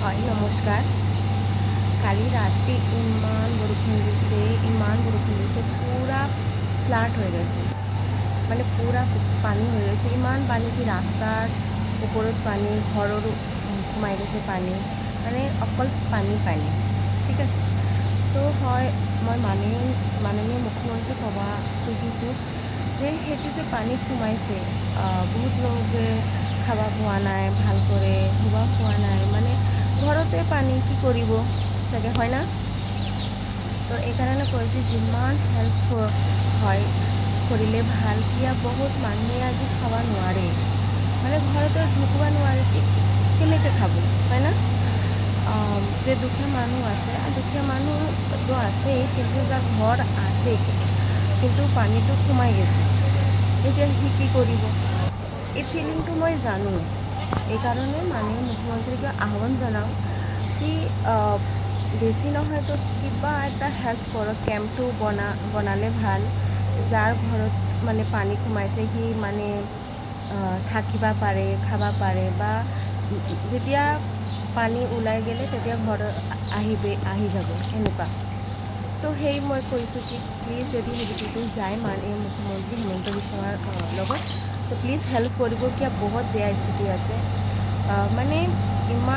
হয় নমস্কাৰ। কালি ৰাতি ইমান বৰষুণ দিছে পূৰা ফ্লাড হৈ গৈছে। মানে পূৰা পানী হৈ গৈছে, ইমান পানী কি ৰাস্তাৰ ওপৰত পানী, ঘৰৰো সোমাই গৈছে পানী, মানে অকল পানী ঠিক আছে। তো হয়, মই মাননীয় মুখ্যমন্ত্ৰী ক'ব খুজিছোঁ যে সেইটো যে পানী সোমাইছে, বহুত লোকে খাব পোৱা নাই, ভালকৰে শুব পোৱা নাই, মানে ঘৰতে পানী কি কৰিব চাগে, হয় না? তো এইকাৰণে কৈছোঁ যিমান হেল্প হয় কৰিলে ভাল। কিয়া বহুত মানুহে আজি খাব নোৱাৰে, মানে ঘৰতে ঢুকিব নোৱাৰে, কেনেকৈ খাব, হয় না? যে দুখীয়া মানুহ আছে, দুখীয়া মানুহতো আছেই, কিন্তু যাৰ ঘৰ আছে কিন্তু পানীটো সোমাই গৈছে, এতিয়া সি কি কৰিব? এই ফিলিংটো মই জানো। এইকাৰণে মাননীয় মুখ্যমন্ত্ৰীকে আহ্বান জনাওঁ কি বেছি নহয়তো কিবা এটা হেল্প কৰক, কেম্পটো বনালে ভাল। যাৰ ঘৰত মানে পানী সোমাইছে সি মানে থাকিব পাৰে, খাব পাৰে, বা যেতিয়া পানী ওলাই গ'লে তেতিয়া ঘৰত আহি যাব এনেকুৱা। তো মই কৈছোঁ কি প্লিজ যদি সেইটো যায় মাননীয় মুখ্যমন্ত্ৰী হিমন্ত বিশ্ব শৰ্মাৰ লগত, তো প্লিজ হেল্প কৰিব, কিয় বহুত বেয়া স্থিতি আছে, মানে ইমান